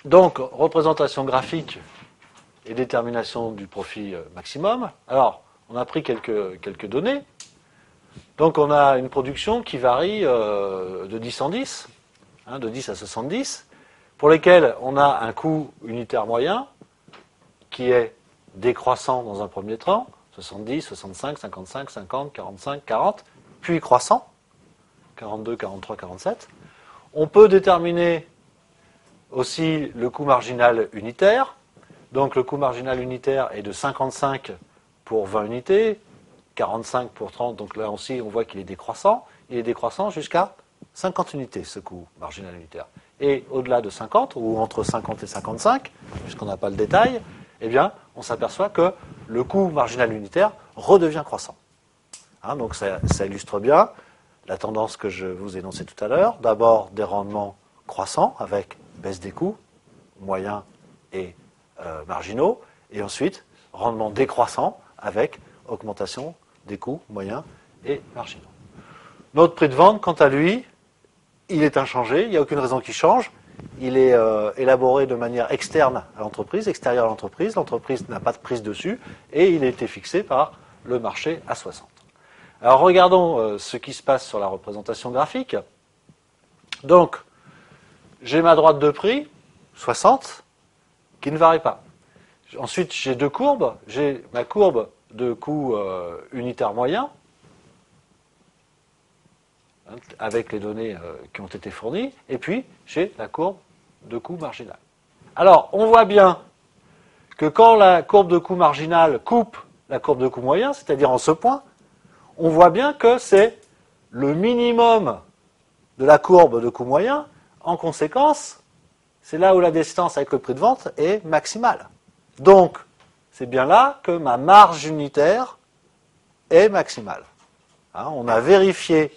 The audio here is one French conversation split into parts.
Donc, représentation graphique et détermination du profit maximum. Alors, on a pris quelques données. Donc, on a une production qui varie de 10 en 10, de 10 à 70, pour lesquelles on a un coût unitaire moyen qui est décroissant dans un premier temps, 70, 65, 55, 50, 45, 40, puis croissant, 42, 43, 47. On peut déterminer aussi le coût marginal unitaire. Donc le coût marginal unitaire est de 55 pour 20 unités, 45 pour 30, donc là aussi on voit qu'il est décroissant. Il est décroissant jusqu'à 50 unités, ce coût marginal unitaire. Et au-delà de 50, ou entre 50 et 55, puisqu'on n'a pas le détail, eh bien, on s'aperçoit que le coût marginal unitaire redevient croissant. Donc ça illustre bien la tendance que je vous énonçais tout à l'heure. D'abord des rendements croissants avec baisse des coûts moyens et marginaux, et ensuite rendement décroissant avec augmentation des coûts moyens et marginaux. Notre prix de vente, quant à lui, il est inchangé, il n'y a aucune raison qu'il change. Il est élaboré de manière externe à l'entreprise, extérieure à l'entreprise. L'entreprise n'a pas de prise dessus et il a été fixé par le marché à 60. Alors regardons ce qui se passe sur la représentation graphique. Donc, j'ai ma droite de prix, 60, qui ne varie pas. Ensuite, j'ai deux courbes. J'ai ma courbe de coût unitaire moyen, avec les données qui ont été fournies, et puis j'ai la courbe de coût marginal. Alors, on voit bien que quand la courbe de coût marginal coupe la courbe de coût moyen, c'est-à-dire en ce point, on voit bien que c'est le minimum de la courbe de coût moyen. En conséquence, c'est là où la distance avec le prix de vente est maximale. Donc, c'est bien là que ma marge unitaire est maximale. On a vérifié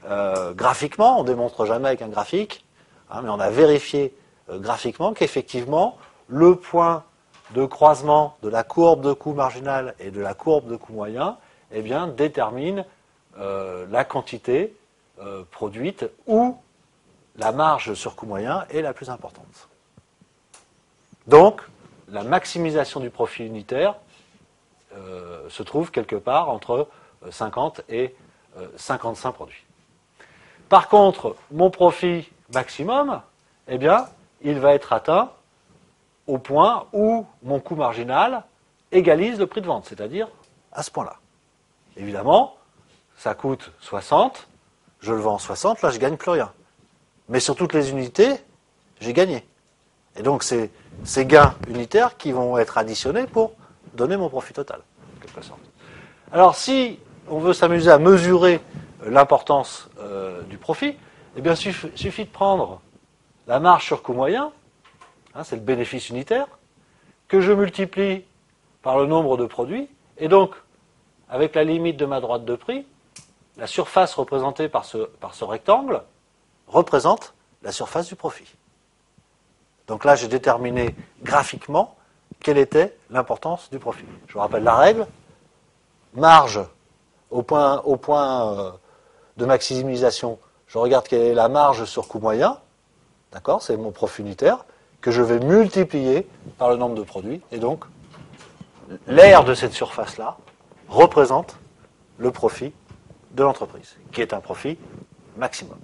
graphiquement, on ne démontre jamais avec un graphique, mais on a vérifié graphiquement qu'effectivement, le point de croisement de la courbe de coût marginal et de la courbe de coût moyen, eh bien, détermine la quantité produite où la marge sur coût moyen est la plus importante. Donc, la maximisation du profit unitaire se trouve quelque part entre 50 et 55 produits. Par contre, mon profit maximum, eh bien, il va être atteint au point où mon coût marginal égalise le prix de vente, c'est-à-dire à ce point-là. Évidemment, ça coûte 60, je le vends 60, là je ne gagne plus rien. Mais sur toutes les unités, j'ai gagné. Et donc c'est ces gains unitaires qui vont être additionnés pour donner mon profit total, en quelque sorte. Alors si on veut s'amuser à mesurer l'importance du profit, eh bien suffit de prendre la marge sur coût moyen, c'est le bénéfice unitaire, que je multiplie par le nombre de produits, et donc avec la limite de ma droite de prix, la surface représentée par ce rectangle représente la surface du profit. Donc là, j'ai déterminé graphiquement quelle était l'importance du profit. Je vous rappelle la règle. Marge au point de maximisation, je regarde quelle est la marge sur coût moyen, d'accord, c'est mon profit unitaire, que je vais multiplier par le nombre de produits, et donc l'aire de cette surface-là représente le profit de l'entreprise, qui est un profit maximum.